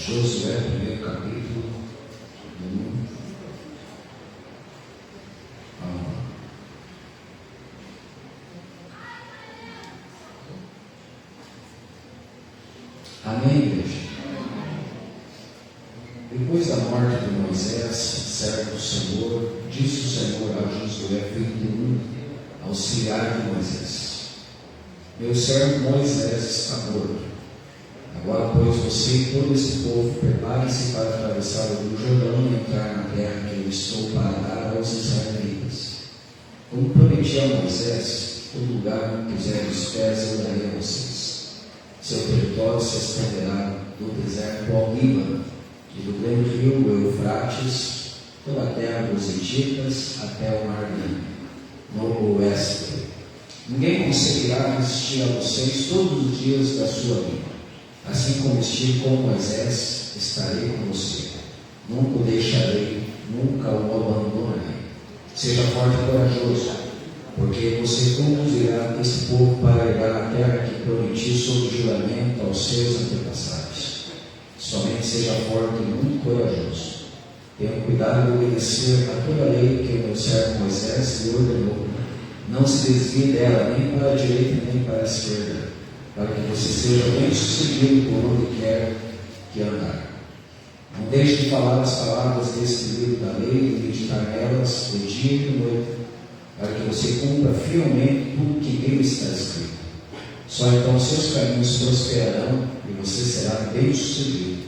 Josué, primeiro capítulo. Amém, igreja? Depois da morte de Moisés, servo do Senhor, disse o Senhor a Josué, filho de Nun, auxiliar de Moisés: meu servo Moisés está morto. Agora, pois, você e todo esse povo preparem-se para atravessar o Rio Jordão e entrar na terra que eu estou para dar aos israelitas. Como prometi a Moisés, todo lugar onde puser os pés eu darei a vocês. Seu território se estenderá do deserto ao Líbano, e do grande rio Eufrates, toda a terra dos Hititas até o Mar Grande, no oeste. Ninguém conseguirá resistir a vocês todos os dias da sua vida. Assim como estive com Moisés, estarei com você. Nunca o deixarei, nunca o abandonarei. Seja forte e corajoso, porque você conduzirá esse povo para herdar a terra que prometi sob juramento aos seus antepassados. Somente seja forte e muito corajoso. Tenha cuidado de obedecer a toda a lei que o meu servo Moisés lhe ordenou. Não se desvie dela nem para a direita nem para a esquerda, para que você seja bem sucedido por onde quer que andar. Não deixe de falar as palavras deste livro da lei e meditar nelas de dia e de noite, para que você cumpra fielmente tudo que nele está escrito. Só então seus caminhos prosperarão e você será bem sucedido.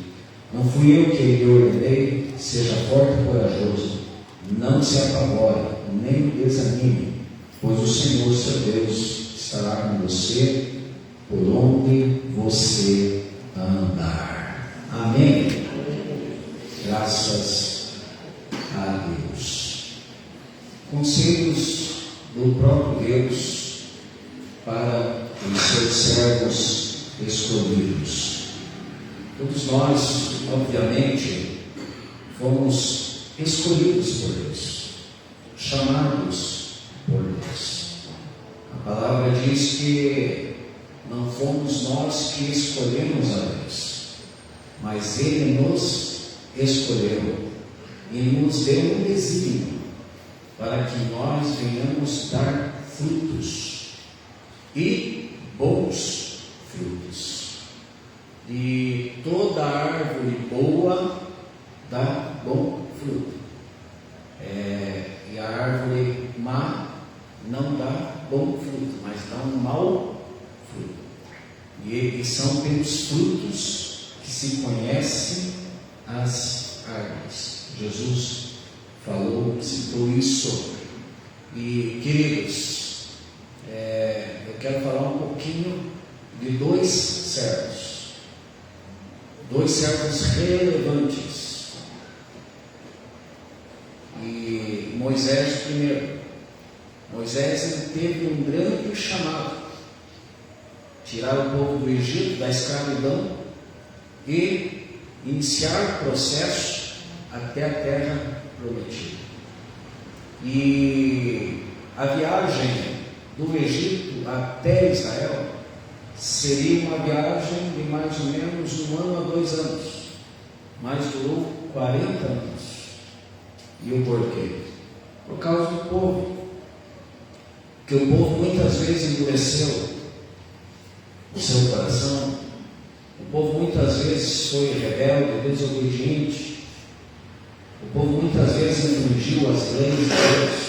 Não fui eu que lhe ordenei, seja forte e corajoso, não se apavore, nem desanime, pois o Senhor seu Deus estará com você por onde você andar. Amém? Graças a Deus. Conselhos do próprio Deus para os seus servos escolhidos. Todos nós, obviamente, fomos escolhidos por Deus, chamados por Deus. A palavra diz que não fomos nós que escolhemos a Deus, mas Ele nos escolheu e nos deu um desígnio para que nós venhamos dar frutos e bons frutos. E toda árvore boa dá bom fruto, e a árvore má não dá bom fruto, mas dá um mau fruto. E são pelos frutos que se conhecem as árvores. Jesus falou, citou isso. E, queridos, eu quero falar um pouquinho de dois servos relevantes. E Moisés primeiro. Moisés ele teve um grande chamado: tirar o povo do Egito, da escravidão, e iniciar o processo até a terra prometida. E a viagem do Egito até Israel seria uma viagem de mais ou menos 1 ano a 2 anos, mas durou 40 anos. E o porquê? Por causa do povo, que o povo muitas vezes endureceu o seu coração. O povo muitas vezes foi rebelde, desobediente. O povo muitas vezes infringiu as leis de Deus.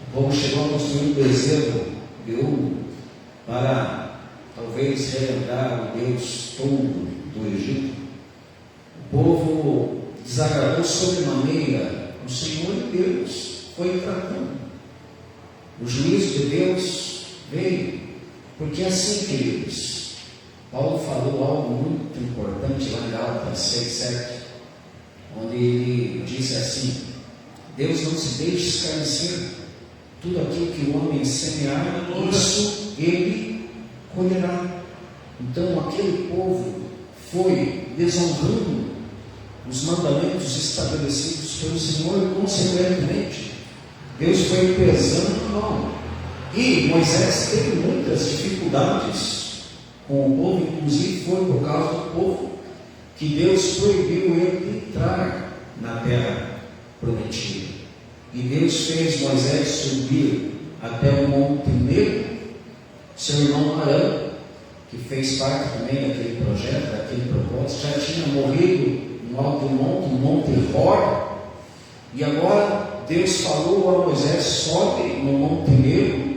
O povo chegou a construir um bezerro de ouro para talvez relembrar o Deus todo do Egito. O povo desagradou sobremaneira o Senhor de Deus, foi tratando. O juízo de Deus veio, porque assim, queridos, Paulo falou algo muito importante lá em Gálatas 6:7, onde ele disse assim: Deus não se deixa escarnecer, tudo aquilo que o homem semear, isso ele colherá. Então aquele povo foi desonrando os mandamentos estabelecidos pelo Senhor e, consequentemente, Deus foi pesando a mão. E Moisés teve muitas dificuldades com o povo, inclusive foi por causa do povo que Deus proibiu ele entrar na terra prometida. E Deus fez Moisés subir até o Monte Nebo. Seu irmão Arão, que fez parte também daquele projeto, daquele propósito, já tinha morrido no alto do monte, no Monte Hor. E agora Deus falou a Moisés: sobe no Monte Nebo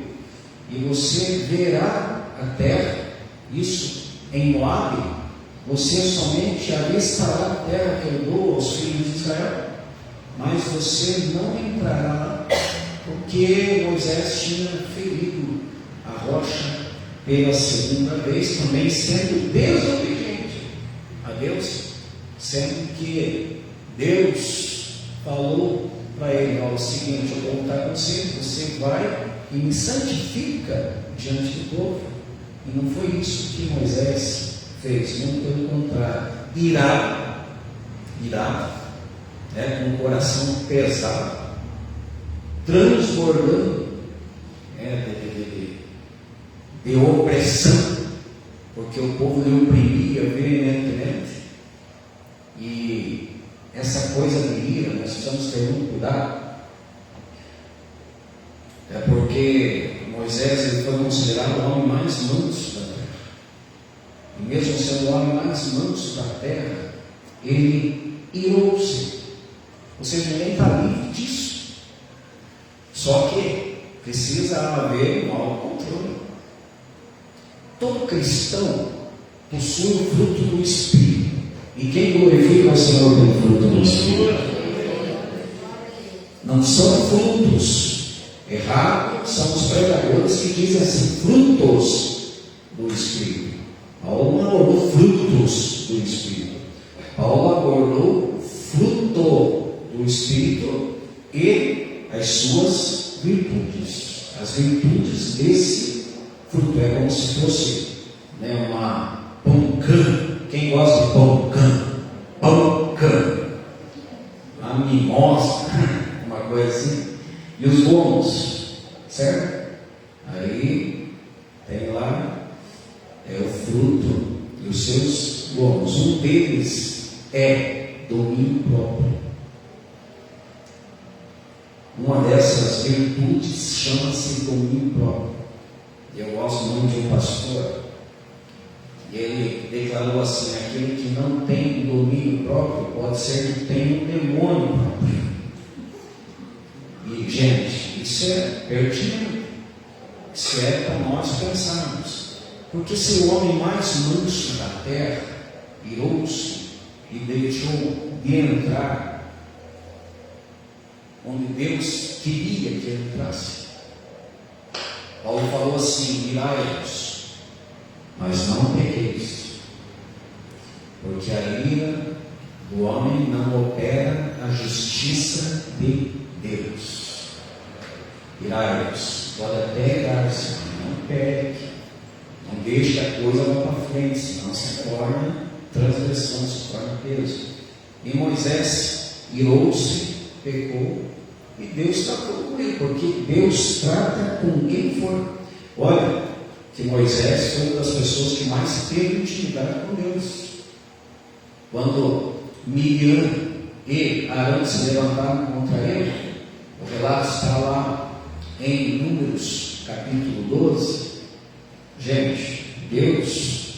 e você verá a terra. Isso em Moabe. Você somente avistará a terra que eu dou aos filhos de Israel, mas você não entrará lá, porque Moisés tinha ferido a rocha pela segunda vez, também sendo desobediente a Deus, sendo que Deus falou para ele: ó, o seguinte, eu vou voltar com você, você vai e me santifica diante do povo. E não foi isso que Moisés fez, muito pelo contrário, irado, com o coração pesado, transbordando de opressão, porque o povo lhe oprimia veementemente. E essa coisa de ira, nós precisamos ter muito cuidado, porque Moisés ele foi considerado o homem mais manso da terra, e mesmo sendo o homem mais manso da terra, ele irou-se, ou seja, ele está livre disso. Só que precisa haver um autocontrole. Todo cristão possui o fruto do Espírito, e quem glorifica o Senhor tem fruto do Espírito. Não são frutos. Errado são os pregadores que dizem assim: frutos do Espírito. Paulo não abordou frutos do Espírito. Paulo abordou fruto do Espírito e as suas virtudes. As virtudes desse fruto é como se fosse uma pão-cã. Quem gosta de pão-cã? Pão-cã. Uma mimosa, uma coisa assim. E os gomos, certo? Aí tem lá o fruto e os seus gomos. Um deles é domínio próprio. Uma dessas virtudes chama-se domínio próprio. E eu gosto muito de um pastor, e ele declarou assim: aquele que não tem domínio próprio pode ser que tenha um demônio próprio. E, gente, isso é pertinente, isso é para nós pensarmos, porque se o homem mais manso da terra irou-se e deixou de entrar onde Deus queria que ele entrasse, Paulo falou assim: irai-vos, mas não pequeis, porque a ira do homem não opera a justiça de Deus. Irai-vos, pode até irar-se, não peque, não deixe que a coisa vá para frente, senão se torna transgressão, se torna peso. E Moisés irou-se, pecou, e Deus tratou com ele, porque Deus trata com quem for. Olha, que Moisés foi uma das pessoas que mais teve intimidade com Deus. Quando Miriam e Arão se levantaram contra ele, o relato está lá em Números capítulo 12. Gente, Deus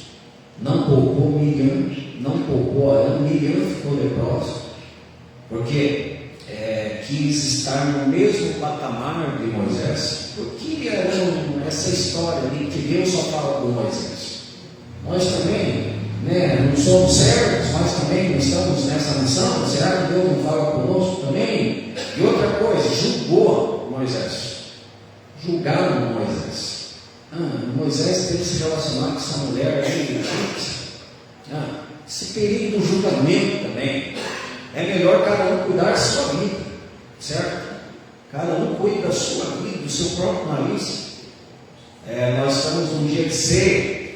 não poupou Miriam, não poupou Arão. Miriam ficou leprosa, porque quis estar no mesmo patamar de Moisés. Porque essa história de que Deus só fala com Moisés, nós também não somos servos, mas também não estamos nessa missão. Será que Deus não fala conosco também? E outra coisa, julgou Moisés, julgaram Moisés. Moisés teve que se relacionar com essa mulher aí, esse período do julgamento também. É melhor cada um cuidar da sua vida, certo? Cada um cuida da sua vida, do seu próprio nariz. Nós estamos num dia de ceia,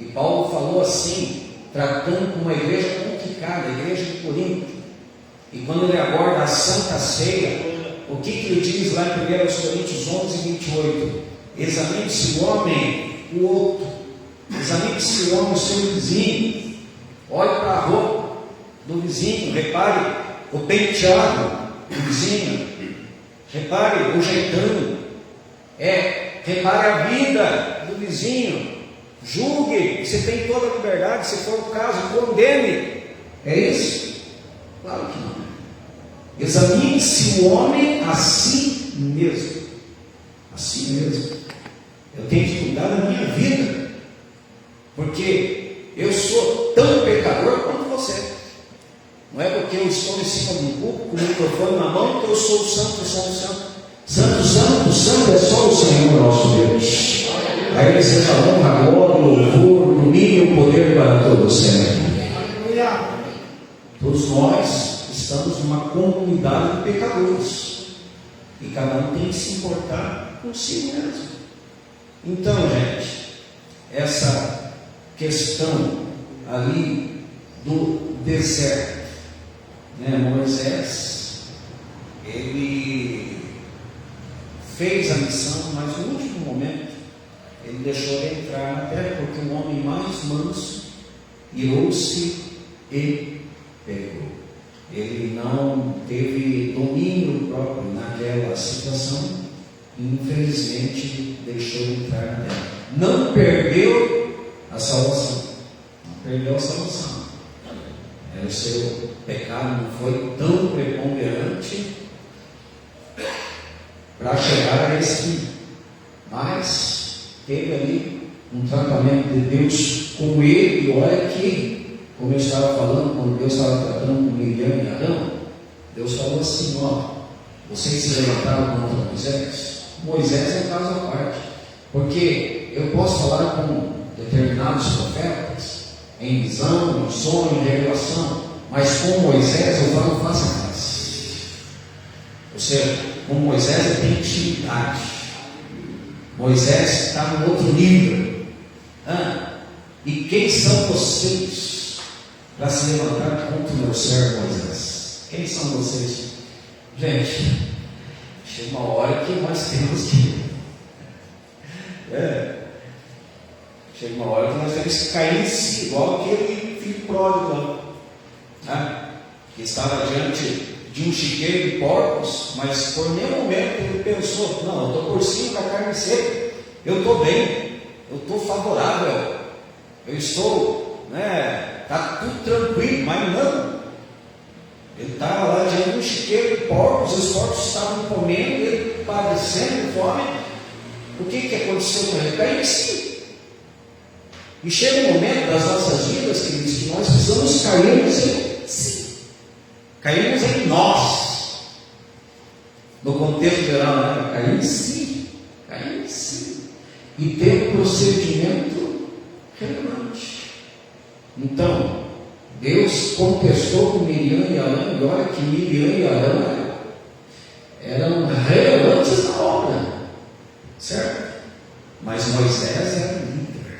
e Paulo falou assim, tratando com uma igreja complicada, a igreja de Corinto. E quando ele aborda a Santa Ceia, o que ele diz lá em 1 Coríntios 11, 28? Examine-se o homem, o outro. Examine-se o homem, o seu vizinho. Olhe para a roupa. do vizinho, repare o penteado do vizinho, repare o jeitão, repare a vida do vizinho, julgue, você tem toda a liberdade, se for o caso, condene. É isso? Claro que não. Examine-se o homem a si mesmo. A si mesmo. Eu tenho que cuidar da minha vida, porque eu sou tão pecador quanto você. Não é porque eu estou em cima do púlpito, com o microfone na mão, que eu sou o santo, santo. Santo, santo, santo é só o Senhor nosso Deus. A Ele seja a honra, a glória, o louvor, o domínio e o poder para todos sempre. Todos nós estamos numa comunidade de pecadores, e cada um tem que se importar consigo mesmo. Então, gente, essa questão ali do deserto, Moisés, ele fez a missão, mas no último momento ele deixou de entrar na terra, porque o homem mais manso irou-se e pecou. Ele não teve domínio próprio naquela situação e infelizmente deixou de entrar na terra. Não perdeu a salvação. Não perdeu a salvação. O seu pecado não foi tão preponderante para chegar a esse fim, mas teve ali um tratamento de Deus com ele. E olha que, como eu estava falando, quando Deus estava tratando com Miriam e Arão, Deus falou assim: vocês se levantaram contra Moisés. Moisés é um caso à parte, porque eu posso falar com determinados profetas em visão, em sonho, em revelação, mas com Moisés eu falo face a face. Ou seja, com Moisés eu tenho intimidade. Moisés está no outro nível. E quem são vocês para se levantar contra o meu servo Moisés? Quem são vocês? Gente, chega uma hora que nós temos que chega uma hora que nós temos que cair em si, igual aquele filho pródigo lá, que estava diante de um chiqueiro de porcos, mas por nenhum momento ele pensou: não, eu estou por cima da carne seca, eu estou bem, eu estou favorável, eu estou, está tudo tranquilo. Mas não, ele estava lá diante de um chiqueiro de porcos, os porcos estavam comendo, ele padecendo de fome. O que aconteceu com ele? Caiu em si. E chega um momento das nossas vidas, queridos, que nós precisamos cairmos em si. Caímos em nós. No contexto geral, cair em si. Cair em si. E ter um procedimento relevante. Então, Deus contestou com Miriam e Arão, e olha que Miriam e Arão eram relevantes na obra, certo? Mas Moisés era líder.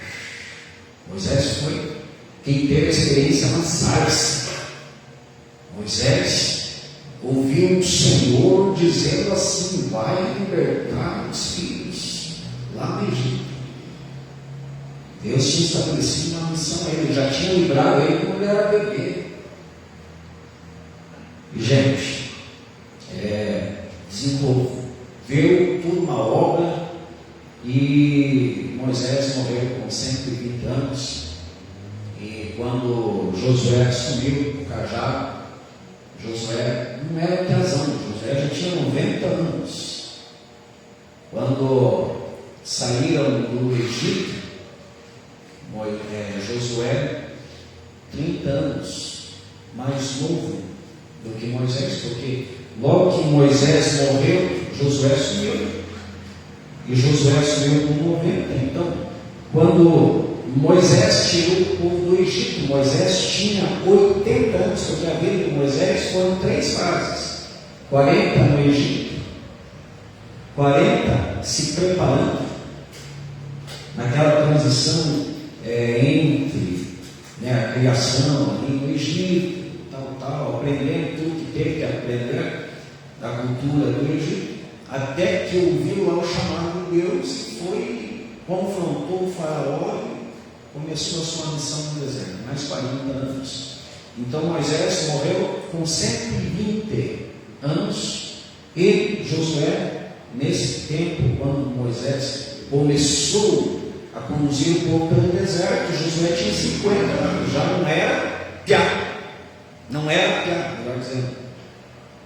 Moisés foi quem teve a experiência na sarça. Moisés ouviu o Senhor dizendo assim: vai libertar os filhos lá no Egito. Deus tinha estabelecido uma missão a ele, já tinha livrado ele quando ele era bebê. E gente, desenvolveu tudo uma obra, e Moisés morreu com 120 anos. E quando Josué assumiu o cajado, Josué não era piazão, Josué já tinha 90 anos. Quando saíram do Egito, Josué, 30 anos mais novo do que Moisés, porque logo que Moisés morreu, Josué assumiu. E Josué assumiu com 90. Então, quando Moisés tirou o povo do Egito, Moisés tinha 80 anos, porque a vida de Moisés foram 3 fases: 40 no Egito, 40 se preparando naquela transição entre a criação ali no Egito, aprendendo tudo que teve que aprender da cultura do Egito, até que ouviu lá o chamado de Deus e foi, confrontou o faraó e começou a sua missão no deserto. Mais 40 anos Então Moisés morreu com 120 anos e Josué, nesse tempo, quando Moisés começou a conduzir o povo pelo deserto, Josué tinha 50 anos, já não era piá, melhor dizendo.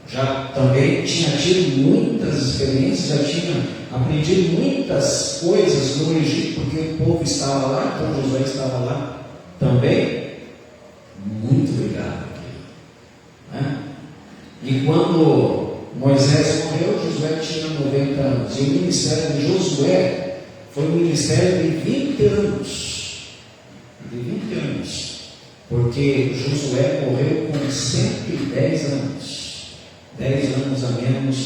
Já também tinha tido muitas experiências, já tinha aprendido muitas coisas no Egito, porque o povo estava lá, então Josué estava lá também. Muito ligado aqui, né? E quando Moisés morreu, Josué tinha 90 anos, e o ministério de Josué foi um ministério de 20 anos, porque Josué morreu com 110 anos, 10 anos a menos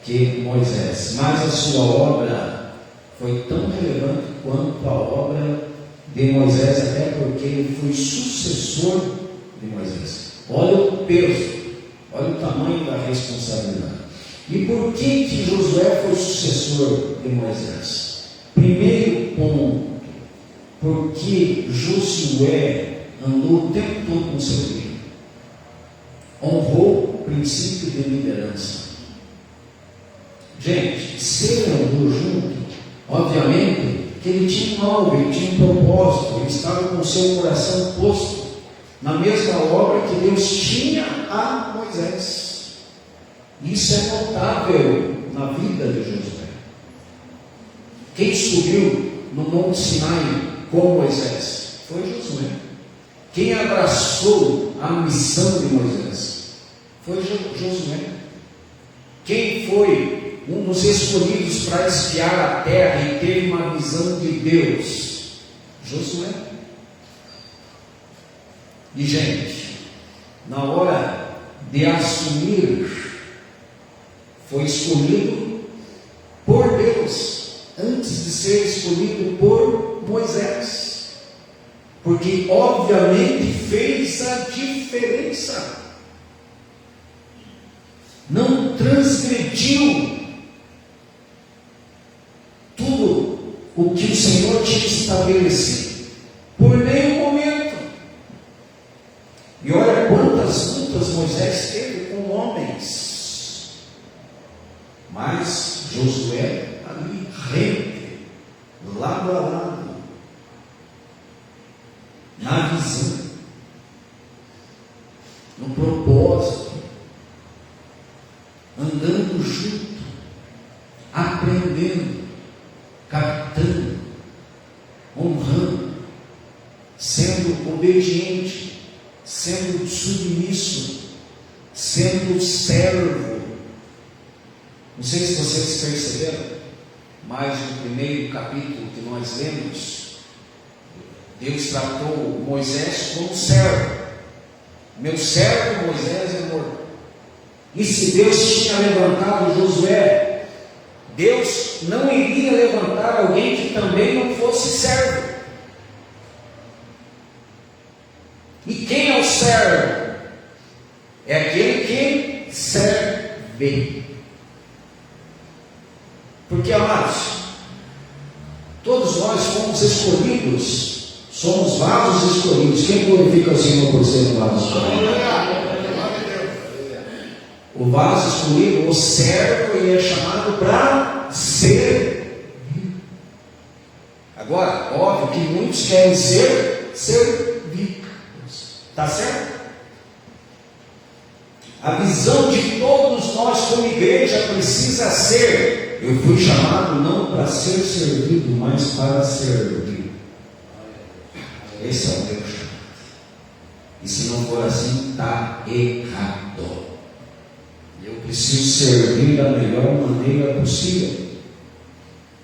que Moisés, mas a sua obra foi tão relevante quanto a obra de Moisés, até porque ele foi sucessor de Moisés. Olha o peso, olha o tamanho da responsabilidade. E por que Josué foi sucessor de Moisés? Primeiro ponto, porque Josué andou o tempo todo com seu filho, honrou o princípio de liderança. Gente, se ele andou junto, obviamente que ele tinha um alvo, ele tinha um propósito, ele estava com o seu coração posto na mesma obra que Deus tinha a Moisés. Isso é notável na vida de Josué. Quem subiu no Monte Sinai com Moisés foi Josué. Quem abraçou a missão de Moisés foi Josué. Quem foi um dos escolhidos para espiar a terra e teve uma visão de Deus? Josué. E gente, na hora de assumir, foi escolhido por Deus, antes de ser escolhido por Moisés, porque obviamente fez a diferença, não transgrediu tudo o que o Senhor tinha estabelecido por nenhum momento. E olha quantas lutas Moisés teve com homens, mas Josué ali rente, lado a lado, na visão, no propósito, andando junto, aprendendo, captando, honrando, sendo obediente, sendo submisso, sendo servo. Não sei se vocês perceberam, mas no primeiro capítulo que nós lemos, Deus tratou Moisés como servo. Meu servo Moisés é morto. E se Deus tinha levantado Josué, Deus não iria levantar alguém que também não fosse servo. E quem é o servo? É aquele que serve. Porque, amados, todos nós fomos escolhidos, somos vasos escolhidos. Quem glorifica o Senhor por ser um vaso escolhido? O vaso escolhido, o servo, ele é chamado para servir. Agora, óbvio que muitos querem ser servidos. Está certo? A visão de todos nós como igreja precisa ser: eu fui chamado não para ser servido, mas para servir. Esse é o meu chamado. E se não for assim, está errado. Eu preciso servir da melhor maneira possível.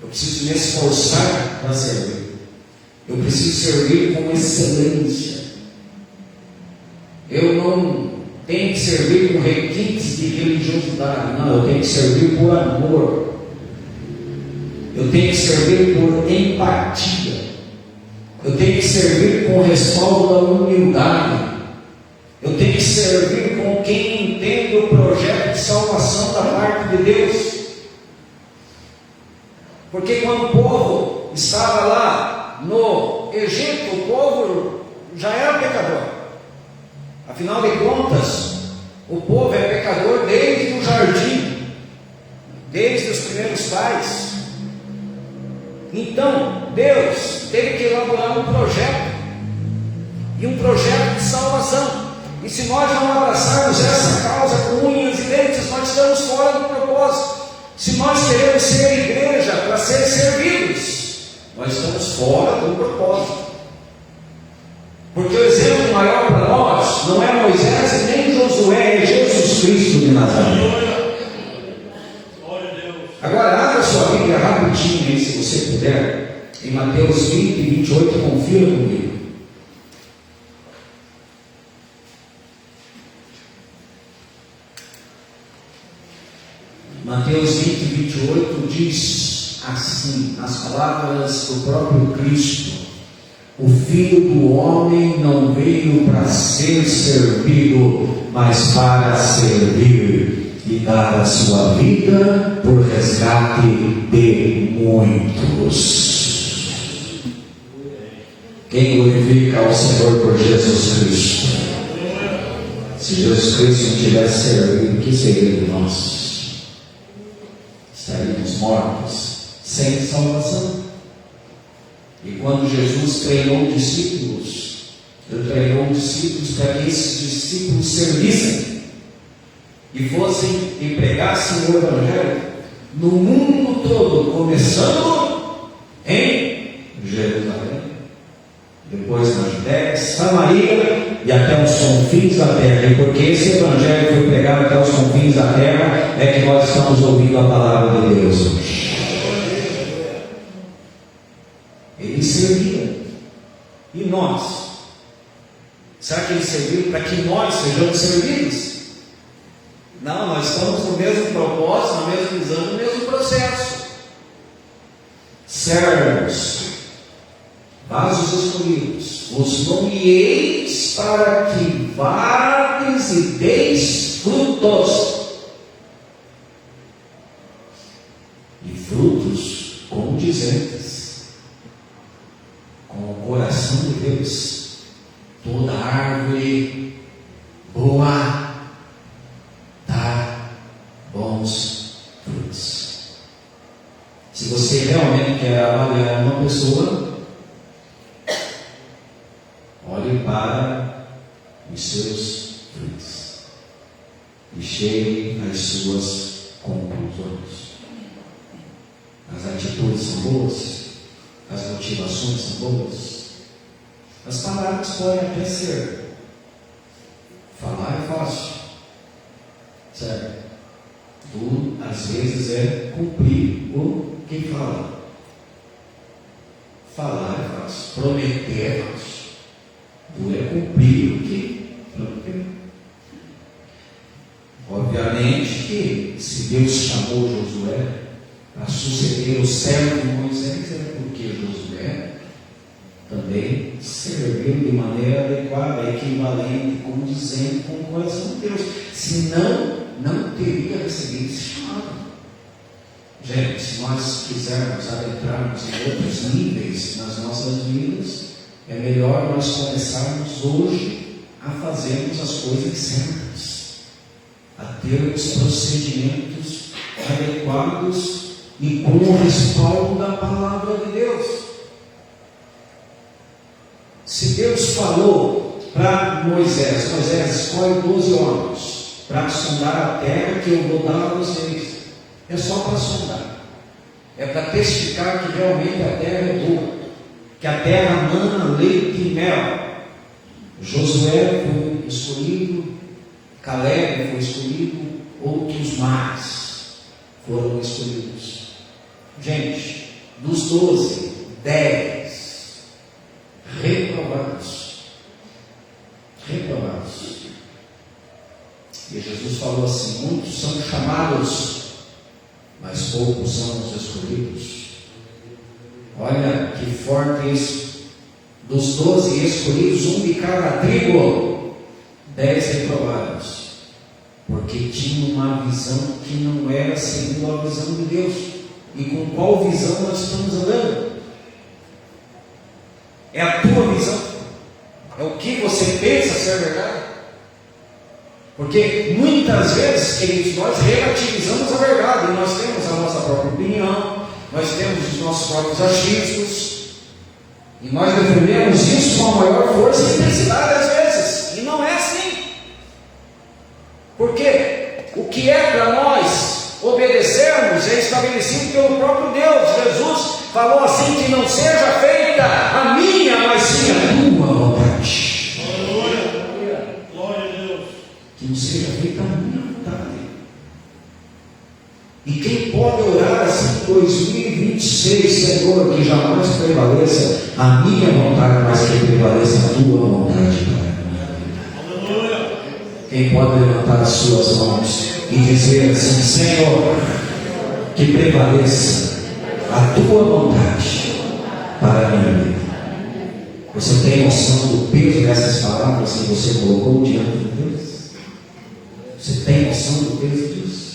Eu preciso me esforçar para servir. Eu preciso servir com excelência. Eu não tenho que servir com requintes de religiosidade. Não, eu tenho que servir por amor. Eu tenho que servir por empatia. Eu tenho que servir com respaldo da humildade. Eu tenho que servir com quem entende o projeto de salvação da parte de Deus. Porque quando o povo estava lá no Egito, o povo já era pecador. Afinal de contas, o povo é pecador desde o jardim, desde os primeiros pais. Então, Deus teve que elaborar um projeto, e um projeto de salvação. E se nós não abraçarmos essa causa com unhas e dentes, nós estamos fora do propósito. Se nós queremos ser igreja para ser servidos, nós estamos fora do propósito. Porque o exemplo maior para nós não é Moisés e nem Josué, é Jesus Cristo de Nazaré. Agora, abra sua Bíblia rapidinho aí, se você puder, em Mateus 20 e 28, confira comigo. Mateus 20 e 28 diz assim, nas palavras do próprio Cristo: o Filho do Homem não veio para ser servido, mas para servir e dar a sua vida por resgate de muitos. Quem glorifica ao Senhor por Jesus Cristo? Se Jesus Cristo não tivesse servido, o que seria de nós? Estaríamos mortos, sem salvação. E quando Jesus treinou discípulos, ele treinou discípulos para que esses discípulos servissem e fossem e pregassem o Evangelho no mundo todo, começando em Jerusalém, depois na Judéia, Samaria e até os confins da terra. E porque esse Evangelho foi pregado até os confins da terra, é que nós estamos ouvindo a palavra de Deus hoje. Ele servia. E nós? Será que ele serviu para que nós sejamos servidos? Não, nós estamos no mesmo propósito, na mesma visão, no mesmo processo. Servos, vasos escolhidos, os nomeeis para que vades e deis frutos. E frutos condizentes com o coração de Deus. Toda árvore boa dá bons frutos. Se você realmente quer avaliar uma pessoa, olhe para os seus frutos e chegue às suas conclusões. As atitudes são boas, as motivações são boas. As palavras podem até ser. Falar é fácil, certo? Tudo às vezes é cumprir o que fala. Falar é fácil, prometer é fácil. Tudo é cumprir o que prometeu. Obviamente que se Deus chamou Josué para suceder o servo de Moisés, é porque Josué também serviu de maneira adequada, equivalente, condizente com o coração de Deus. Senão, não teria recebido esse chamado. Gente, se nós quisermos adentrarmos em outros níveis nas nossas vidas, é melhor nós começarmos hoje a fazermos as coisas certas, a termos procedimentos adequados e com o respaldo da palavra de Deus. Se Deus falou para Moisés: Moisés, escolhe 12 homens para sondar a terra que eu vou dar a vocês. É só para sondar, é para testificar que realmente a terra é boa, que a terra mana leite e mel. Josué foi escolhido, Caleb foi escolhido, outros mais foram escolhidos. Gente, dos 12, 10 reprovados. E Jesus falou assim: muitos são chamados, mas poucos são os escolhidos. Olha que forte isso. Dos 12 escolhidos, um de cada tribo, 10 reprovados, porque tinham uma visão que não era segundo a visão de Deus. E com qual visão nós estamos andando? É a tua visão? É o que você pensa ser verdade? Porque muitas vezes, queridos, nós relativizamos a verdade, e nós temos a nossa própria opinião, nós temos os nossos próprios achismos, e nós defendemos isso com a maior força e intensidade às vezes, e não é assim. Porque o que é para nós obedecermos é estabelecido pelo próprio Deus. Jesus falou assim: que não seja feita a minha, mas sim a tua vontade. Glória a Deus. Que não seja feita a minha vontade. E quem pode orar assim em 2026, Senhor, que jamais prevaleça a minha vontade, mas que prevaleça a tua vontade, Pai. Aleluia. Quem pode levantar as suas mãos e dizer assim: Senhor, que prevaleça a tua vontade para a minha vida. Você tem noção do peso dessas palavras que você colocou diante de Deus? Você tem noção do peso disso?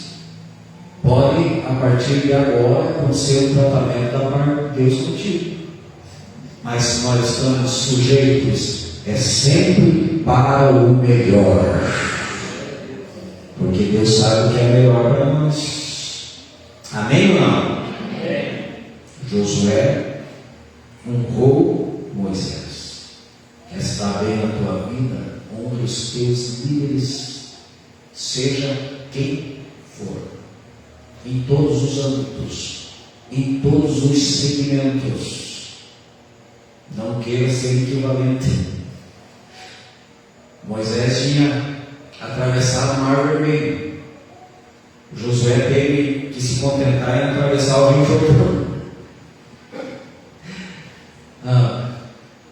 Pode, a partir de agora, acontecer o tratamento da parte de Deus contigo. Mas se nós estamos sujeitos, é sempre para o melhor. Porque Deus sabe o que é melhor para nós. Amém ou não? Amém. Josué honrou Moisés. Quer estar bem na tua vida? Honre os teus líderes, seja quem for, em todos os âmbitos, em todos os segmentos. Não queira ser equivalente. Moisés tinha atravessado o Mar Vermelho. Josué teve que se contentar em atravessar o Rio Jordão.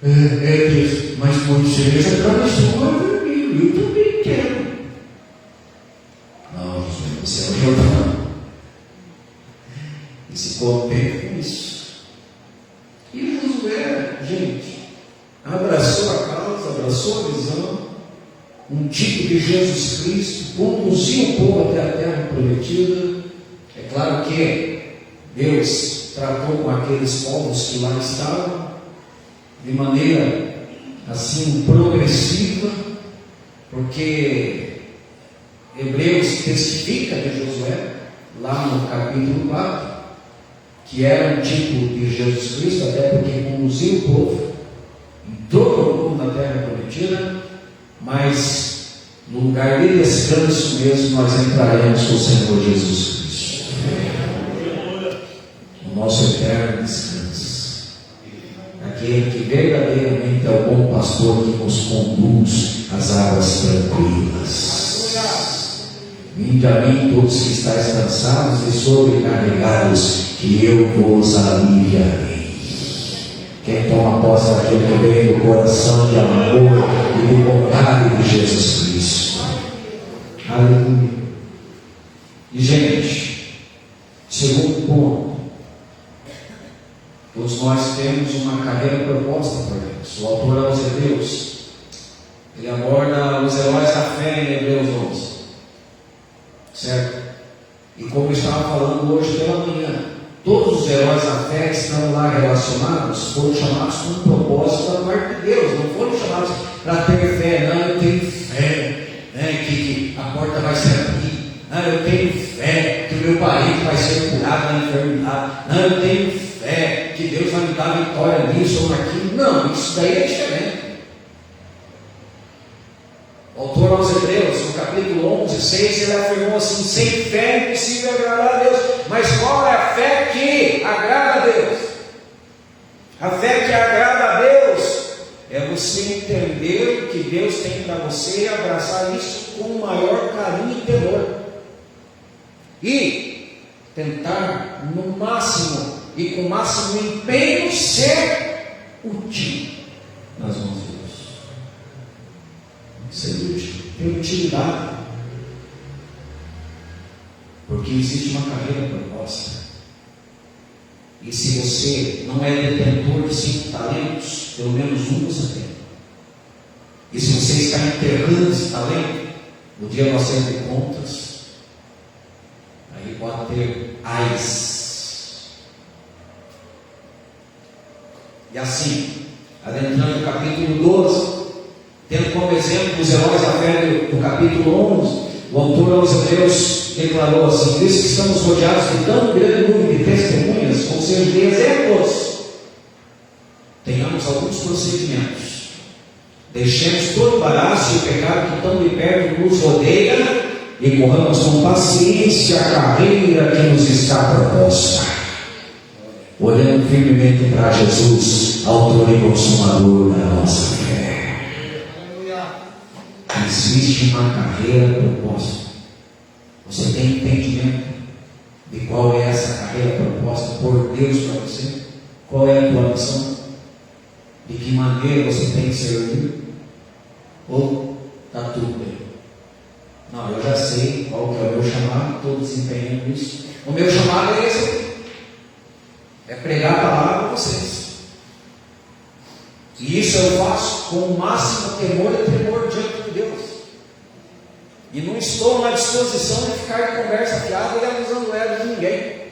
Deus, mas Moisés atravessou o Mar Vermelho, eu também quero. Não, Josué, você é o Jordão. E se contente com isso. E Josué, gente, abraçou a causa, abraçou a visão, um tipo de Jesus Cristo, conduziu o povo até a terra prometida. É claro que Deus tratou com aqueles povos que lá estavam de maneira assim progressiva, porque Hebreus testifica de Josué, lá no capítulo 4, que era um tipo de Jesus Cristo, até porque conduziu o povo, entrou o povo na terra prometida, mas no lugar de descanso mesmo nós entraremos com o Senhor Jesus Cristo, o nosso eterno descanso, aquele que verdadeiramente é o bom pastor que nos conduz às águas tranquilas. Vinde a mim todos que estáis cansados e sobrecarregados, que eu vos aliviarei. Quem toma posse daquilo que vem do coração de amor e de bondade de Jesus Cristo. Aleluia. E gente, segundo ponto, todos nós temos uma carreira proposta por Deus. O autor aos Hebreus, ele aborda os heróis da fé em Hebreus 11, certo? E como eu estava falando hoje pela manhã, todos os heróis da fé que estão lá relacionados foram chamados com um propósito da parte de Deus, não foram chamados para ter fé. Não, eu tenho fé, né, que a porta vai se abrir. Não, eu tenho fé que o meu parente vai ser curado da enfermidade. Não, eu tenho fé que Deus vai me dar vitória nisso ou naquilo. Não, isso daí é diferente. O autor aos Hebreus, no capítulo 11, 6, ele afirmou assim: sem fé é impossível agradar a Deus. Mas qual é a fé que agrada a Deus? A fé que agrada a Deus é você entender o que Deus tem para você e abraçar isso com o maior carinho e temor. E tentar no máximo e com o máximo empenho ser útil nas mãos de Deus. Ser útil, ter utilidade. Porque existe uma carreira proposta. E se você não é detentor de 5 talentos, pelo menos um você tem. E se você está enterrando esse talento, no dia do acerto de contas, aí pode ter ais. E assim, adentrando no capítulo 12, tenta como exemplo os heróis da fé do capítulo 11, o autor aos Hebreus declarou assim: visto que estamos rodeados de tão grande número de testemunhas, ou seja, de exemplos, tenhamos alguns procedimentos. Deixemos todo o embaraço e o pecado que tão de perto nos rodeia e corramos com paciência a carreira que nos está proposta, olhando firmemente para Jesus, autor e consumador da nossa fé. Existe uma carreira proposta. Você tem entendimento de qual é essa carreira proposta por Deus para você? Qual é a tua missão? De que maneira você tem que servir? Ou está tudo bem? Não, eu já sei qual que é o meu chamado, estou desempenhando isso. O meu chamado é esse aqui. É pregar a palavra a vocês. E isso eu faço com o máximo temor e tremor diante de Deus. E não estou na disposição de ficar de conversa fiada e avisando ela de ninguém.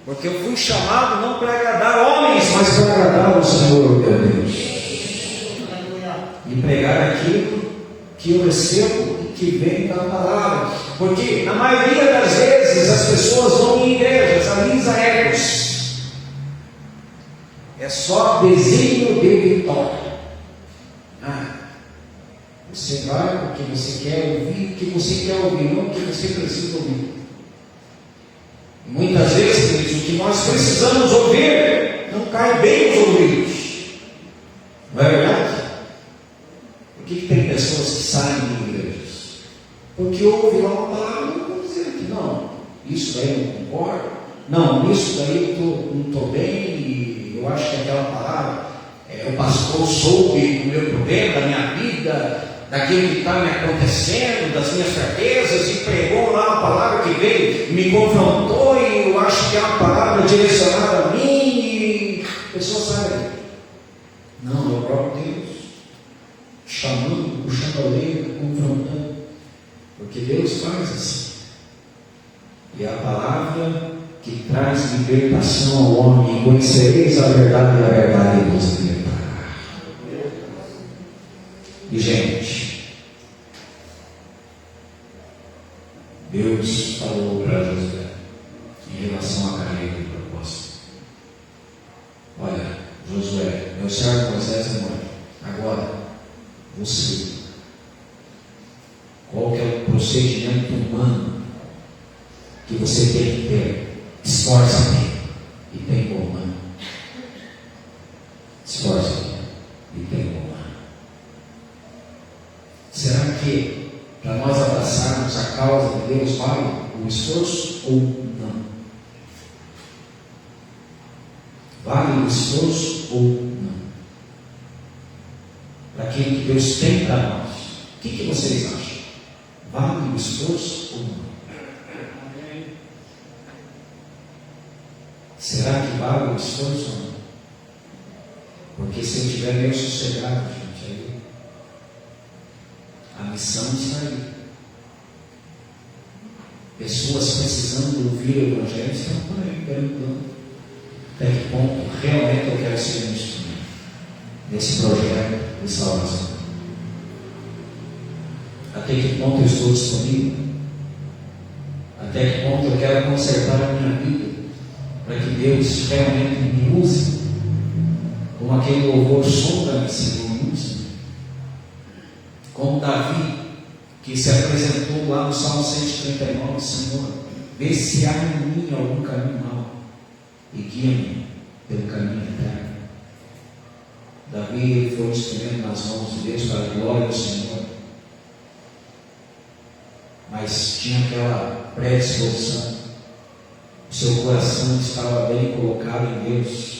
Porque eu fui chamado não para agradar homens, mas para agradar o Senhor, meu Deus. E pregar aquilo que eu recebo e que vem da palavra. Porque na maioria das vezes as pessoas vão em igrejas, avisa ecos. É só desenho de vitória. Você vai porque você quer ouvir o que você quer ouvir, não o que você precisa ouvir. Muitas vezes, queridos, o que nós precisamos ouvir não cai bem nos ouvidos. Não é verdade? Por que tem pessoas que saem de igrejas? Porque ouvem lá uma palavra e vão dizer que não, isso daí eu não concordo, não, isso daí eu não estou bem, e eu acho que aquela palavra, o pastor soube do meu problema, da minha vida, daquilo que está me acontecendo, das minhas fraquezas, e pregou lá uma palavra que veio, me confrontou, e eu acho que é uma palavra direcionada a mim, e a pessoa sabe. Não, é o próprio Deus chamando, puxando a orelha, confrontando, porque Deus faz assim. E a palavra que traz libertação ao homem: conhecereis a verdade, e a verdade vos libertará. E gente, Deus falou para Josué em relação à carreira de proposta: olha, Josué, meu servo Moisés é morto. Agora, você, qual que é o procedimento humano que você tem que ter? Esforça-te e tem bom ânimo. Esforça-te e tem bom ânimo. Será que para nós abraçarmos a causa de Deus vale o esforço ou não? Vale o esforço ou não? Para aquilo que Deus tem para nós, o que vocês acham? Vale o esforço ou não? Será que vale o esforço ou não? Porque se eu estiver meio sossegado, gente, aí a missão está aí. Pessoas precisando ouvir o Evangelho estão por aí perguntando até que ponto realmente eu quero ser um instrumento nesse projeto de salvação. Até que ponto eu estou disponível? Até que ponto eu quero consertar a minha vida para que Deus realmente me use como aquele louvor sonda-me, Senhor, use-me. Como Davi, que se apresentou lá no Salmo 139, Senhor, vê se há em mim algum caminho mau e guia-me pelo caminho eterno. Davi foi um instrumento nas mãos de Deus para a glória do Senhor, mas tinha aquela predisposição, o seu coração estava bem colocado em Deus.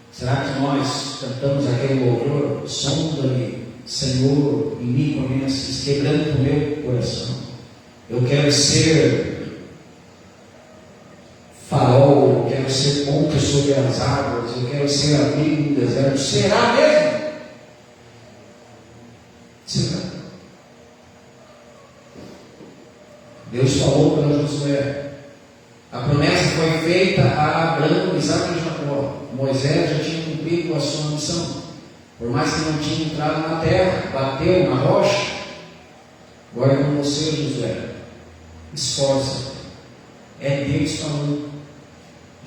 Será que nós cantamos aquele louvor? Sonda-me, Senhor, e me conheces, quebrando o meu coração. Eu quero ser farol, eu quero ser ponte sobre as águas, eu quero ser abrigo no deserto. Será mesmo? Será? Deus falou para Josué. A promessa foi feita a Abraão, Isaac e Jacó. Moisés já tinha cumprido a sua missão. Por mais que não tinha entrado na terra, bateu na rocha. Agora com você, Josué, esforça. É Deus falando.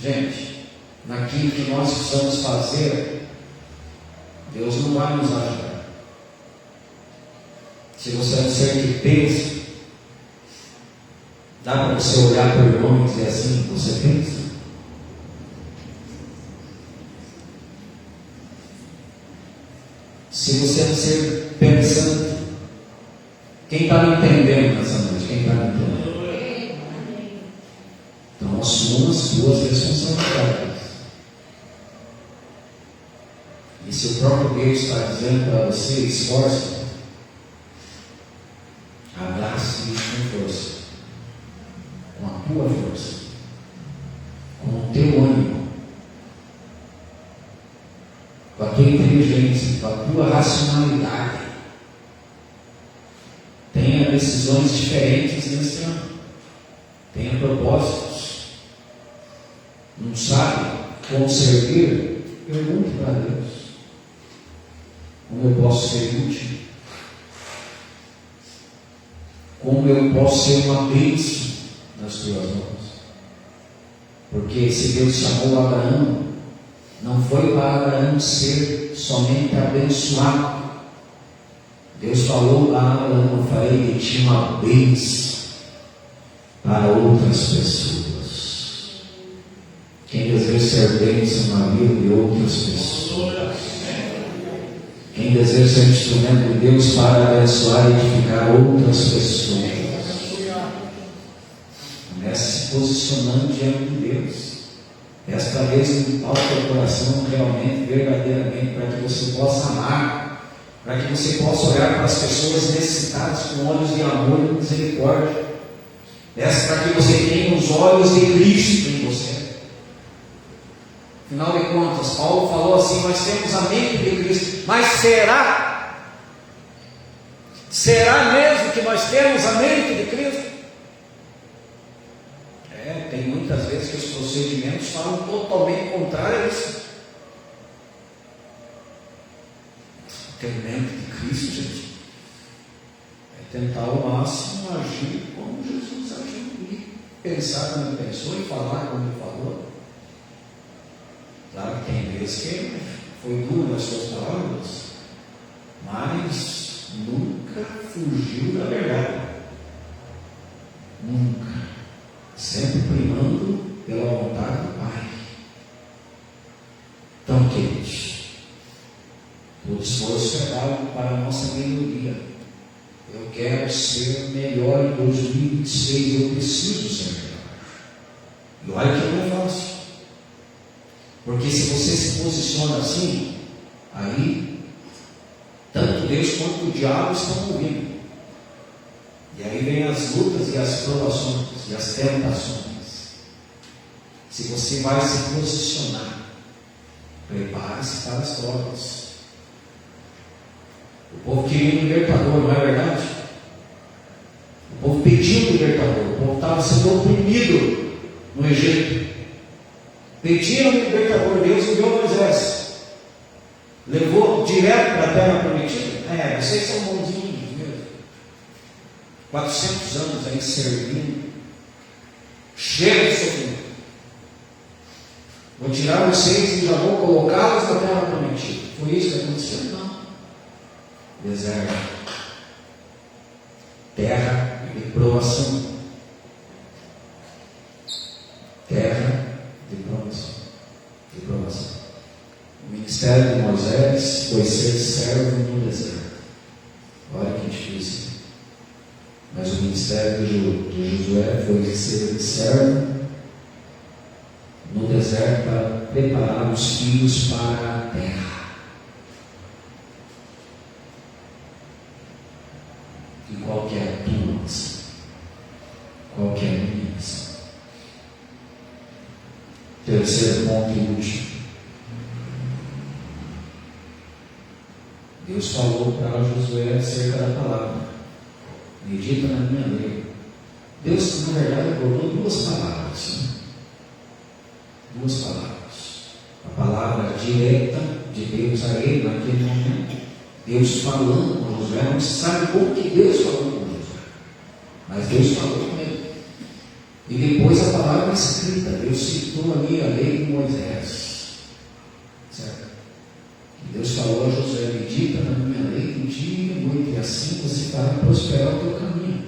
Gente, naquilo que nós precisamos fazer, Deus não vai nos ajudar. Se você é um ser que pensa, dá para você olhar para o irmão e dizer assim: você pensa? Se você é um ser pensante, quem está me entendendo nessa noite? Quem está me entendendo? Então assuma as suas responsabilidades. E se o próprio Deus está dizendo para você: esforce, abrace isso com força, com a tua força, com o teu ânimo, com a tua inteligência, com a tua racionalidade. Tenha decisões diferentes nesse ano. Tenha propósitos. Não sabe como servir? Pergunte para Deus: como eu posso ser útil? Como eu posso ser uma bênção nas tuas mãos? Porque se Deus chamou Abraão, não foi para Abraão ser somente abençoado. Deus falou a Abraão: eu farei de ti uma bênção para outras pessoas. Quem deseja ser bênção na vida de outras pessoas, quem deseja ser instrumento de Deus para abençoar e edificar outras pessoas, comece se posicionando diante de Deus. Desta vez limpar o teu coração realmente, verdadeiramente, para que você possa amar, para que você possa olhar para as pessoas necessitadas com olhos de amor e misericórdia. Peça para que você tenha os olhos de Cristo em você. Afinal de contas, Paulo falou assim: nós temos a mente de Cristo. Mas será mesmo que nós temos a mente de Cristo? Tem muitas vezes que os procedimentos falam totalmente contrário a isso. Ter mente de Cristo, gente, é tentar ao máximo agir como Jesus agiu, e pensar como ele pensou e falar como ele falou. Claro que tem vezes que foi duro nas suas palavras, mas nunca fugiu da verdade. Nunca. Sempre primando pela vontade do Pai. Então, queridos, o esforço é dado para a nossa melhoria. Eu quero ser melhor em 2026, eu preciso ser melhor. E olha que não é fácil. Porque se você se posiciona assim, aí tanto Deus quanto o diabo estão ouvindo. E aí vem as lutas e as provações e as tentações. Se você vai se posicionar, prepare-se para as provas. O povo queria um libertador, não é verdade? O povo pediu um libertador. O povo estava sendo oprimido no Egito. Pediram um libertador. Deus enviou Moisés. Levou direto para a terra prometida. Vocês são bonzinhos. 400 anos aí servindo, cheio de sofrimento. Vou tirar vocês e já vou colocá-los na terra prometida. Foi isso que aconteceu? Não. Deserto, terra de provação, terra de provação. O ministério de Moisés foi ser servo no deserto. Olha que difícil. Mas o ministério de Josué foi ser servo no deserto para preparar os filhos para a terra. E qual que é a tua missão? Qual que é a minha missão? Terceiro ponto e último. Deus falou para Josué acerca da palavra. Medita na minha lei. Deus, na verdade, abordou duas palavras. Duas palavras. A palavra direta de Deus a ele naquele momento. Deus falando com Josué. Não se sabe como que Deus falou com Josué, mas Deus falou com ele. E depois a palavra escrita. Deus citou ali a lei de Moisés, certo? E Deus falou a Josué: medita na minha lei de dia e noite, e assim você fará prosperar o teu caminho.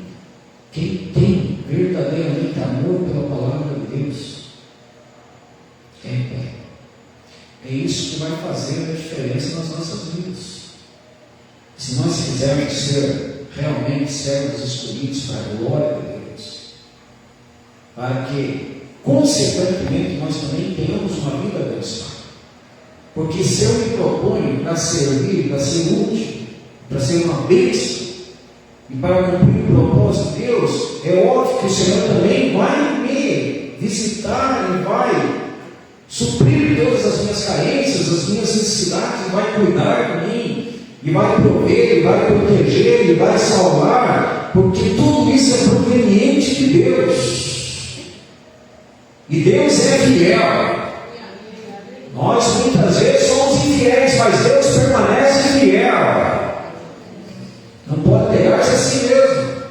Quem tem verdadeiramente amor pela palavra de Deus, quem tem? É isso que vai fazer a diferença nas nossas vidas. Se nós quisermos ser realmente servos escolhidos para a glória de Deus, para que, consequentemente, nós também tenhamos uma vida abençoada. Porque se eu me proponho para servir, para ser útil, para ser uma bênção, e para cumprir o propósito de Deus, é óbvio que o Senhor também vai me visitar e vai suprir todas as minhas carências, as minhas necessidades, e vai cuidar de mim, e vai prover, e vai proteger, e vai salvar, porque tudo isso é proveniente de Deus. E Deus é fiel. Nós muitas vezes somos infiéis, mas Deus permanece fiel. Não pode pegar-se a si mesmo.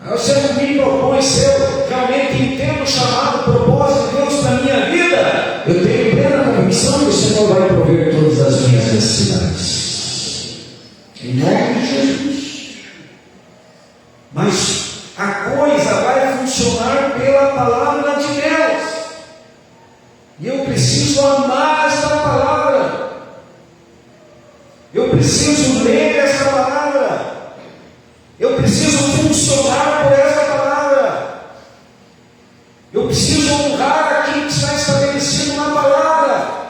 Aí você não me propõe, se eu realmente entendo o chamado, o propósito de Deus para a minha vida, eu tenho plena convicção que o Senhor vai prover todas as minhas necessidades. Em nome de Jesus. Mas a coisa vai funcionar pela palavra de Deus. E eu preciso amar esta palavra. Eu preciso ler esta palavra. Eu preciso funcionar por esta palavra. Eu preciso honrar aquilo que está estabelecido na palavra.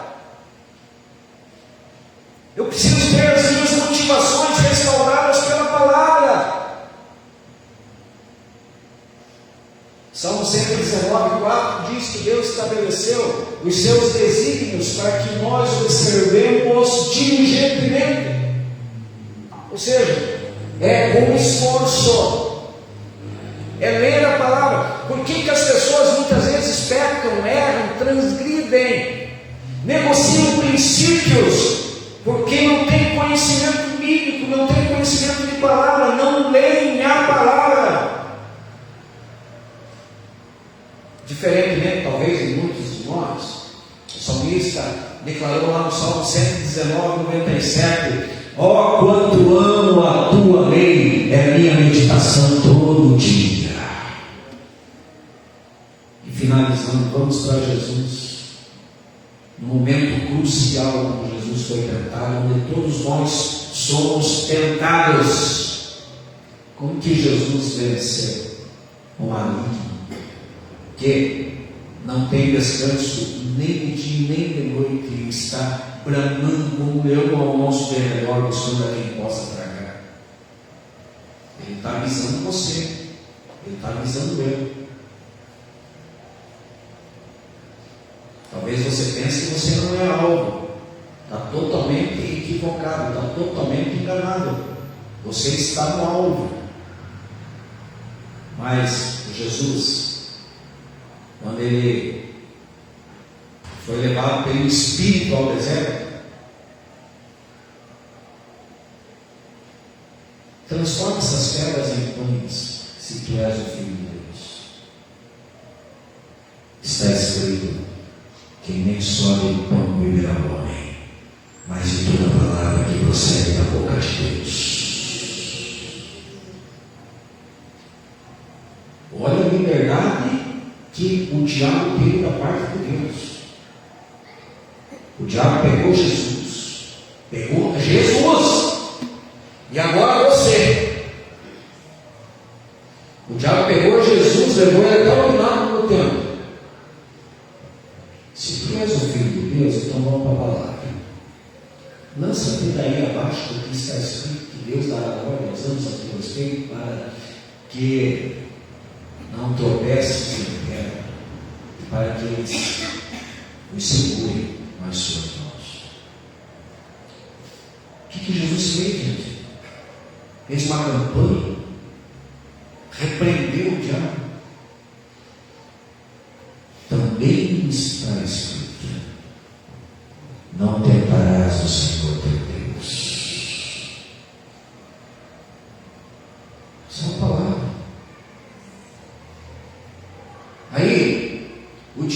Eu preciso ter as minhas motivações restauradas pela palavra. Salmo 119:4 diz que Deus estabeleceu os seus desígnios para que nós observemos diligentemente. Ou seja, é com esforço, é ler a palavra. Por que as pessoas muitas vezes pecam, erram, transgridem, negociam princípios? Porque não tem conhecimento bíblico, não tem conhecimento de palavra, não leem a palavra. Diferentemente, talvez, de muitos de nós, o salmista declarou lá no Salmo 119:97: ó, quanto amo a tua lei, é a minha meditação todo dia. E finalizando, vamos para Jesus. No momento crucial, quando Jesus foi tentado, onde todos nós somos tentados. Como que Jesus venceu? O maligno, que não tem descanso nem de dia nem de noite, e está bramando como um leão ao nosso derredor, buscando a quem possa tragar. Ele está avisando você, ele está avisando eu. Talvez você pense que você não é alvo. Está totalmente equivocado, está totalmente enganado. Você está no alvo. Mas Jesus, quando ele foi levado pelo Espírito ao deserto, transforma essas pedras em pães, se tu és o Filho de Deus. Está escrito: quem nem só de pão viverá o homem, mas de toda palavra que procede da boca de Deus. Olha a liberdade que o diabo teve da parte de Deus. O diabo pegou Jesus, e agora você. O diabo pegou Jesus, levou ele até o final do tempo. Se tu és o Filho de Deus, então vamos para a palavra. Lança-te daí abaixo do que está escrito, que Deus dará glória aos anos a teu respeito, para que não tropeces em terra, para que eles nos segurem nas suas mãos. O que Jesus fez, gente? Fez uma campanha, repreendeu o diabo. Também está escrito: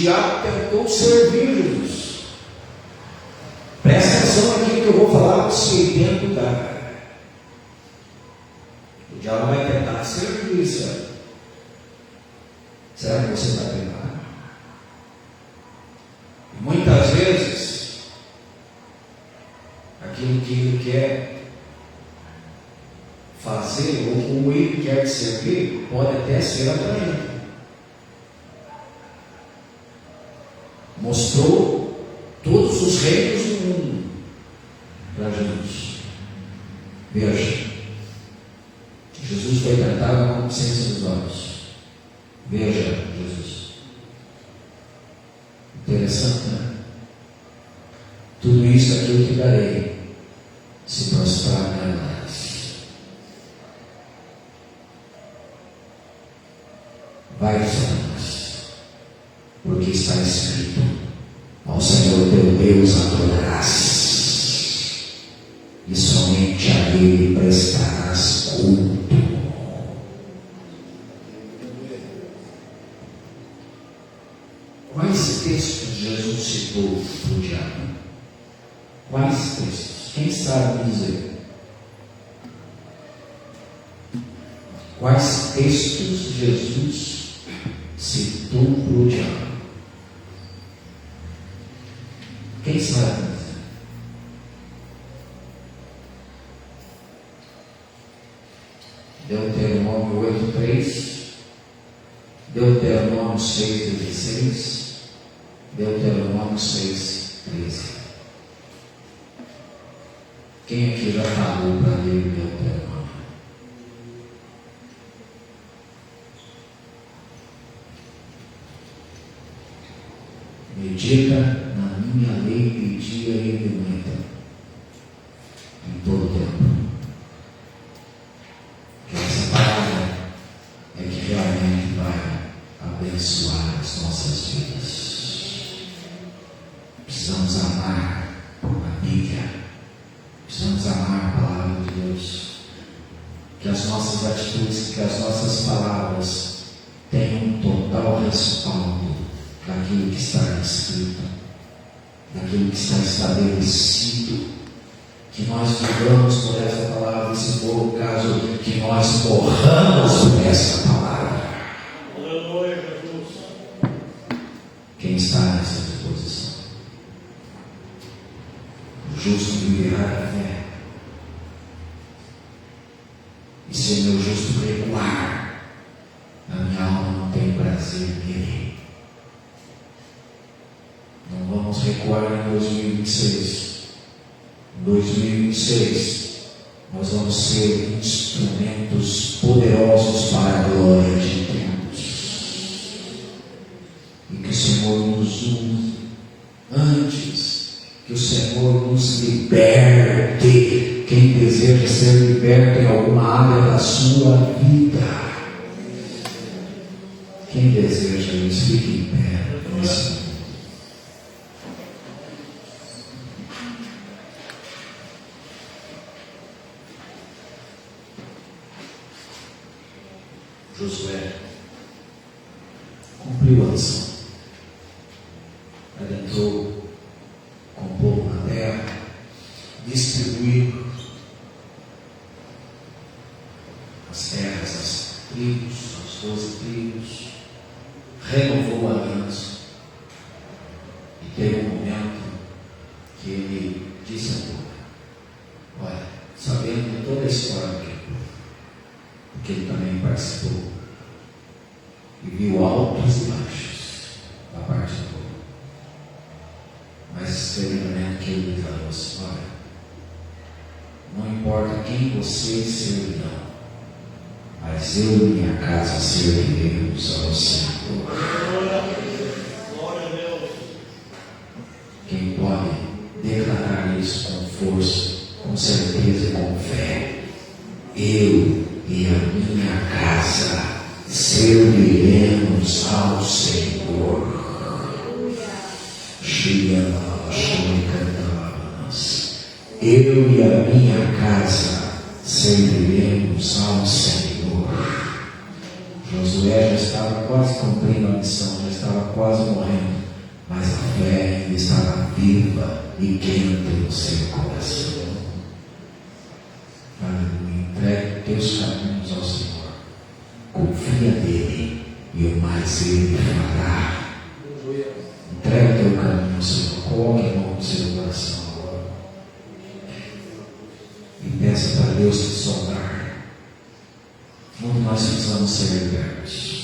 diabo tentou servir Jesus. Presta atenção naquilo que eu vou falar para você dentro da. O diabo vai tentar servir, certo? Será que você está preparado? E muitas vezes, aquilo que ele quer fazer, ou como ele quer te servir, pode até ser atraente. Mostrou todos os reinos do mundo para Jesus. Veja, Jesus foi tratado com a consciência dos olhos. Veja Jesus. Interessante, né? Tudo isso aqui eu te darei, se prostrar me adorares. Vai, Satanás, porque está escrito: ao Senhor teu Deus adorarás, e somente a Ele prestarás culto. Quais textos Jesus citou para o diabo? Quais textos? Quem sabe dizer? Quais textos Jesus citou para o diabo? Quem sabe dizer? Deuteronômio 8:3, Deuteronômio 6:16, Deuteronômio 6:13. Quem aqui já falou para ler o Deuteronômio? Medita na minha lei de dia e de noite, em todo o tempo. Que essa palavra é que realmente vai abençoar as nossas vidas. Precisamos amar a Bíblia, precisamos amar a palavra de Deus, que as nossas atitudes, que as nossas palavras tenham um total respaldo daquilo que está escrito, daquilo que está estabelecido, que nós vivamos por essa palavra, e se for o caso, que nós morramos por essa palavra. Aleluia, Jesus. Quem está nessa disposição? O justo viverá da fé. E se o meu justo recuar, a minha alma não tem prazer nele. Não vamos recuar em 2026. Em 2026, nós vamos ser instrumentos poderosos para a glória de Deus. E que o Senhor nos use antes, que o Senhor nos liberte. Quem deseja ser liberto em alguma área da sua vida, quem deseja isso, fique em pé nesse momento. Josué cumpriu a missão, adentrou com o povo na terra, distribuiu as terras, as tribos, as 12 tribos, renovou a aliança, e teve um momento que ele disse ao povo: olha, sabendo de toda a história que porque ele também participou e viu altos e baixos da parte do povo, mas teve um momento que ele falou assim: olha, não importa quem vocês servirão, mas eu e minha casa serviremos ao Senhor. Glória a Deus. Quem pode declarar isso com força, com certeza e com fé? Eu e a minha casa serviremos ao Senhor. Eu e a minha casa serviremos ao Senhor. Josué já estava quase cumprindo a missão, já estava quase morrendo, mas a fé ainda estava viva e quente no seu coração. Aleluia. Entregue teus caminhos ao Senhor, confia nele e o mais ele fará. Entregue teu caminho ao Senhor, coloque a mão no seu coração agora e peça para Deus te sondar. Onde nós precisamos ser libertos.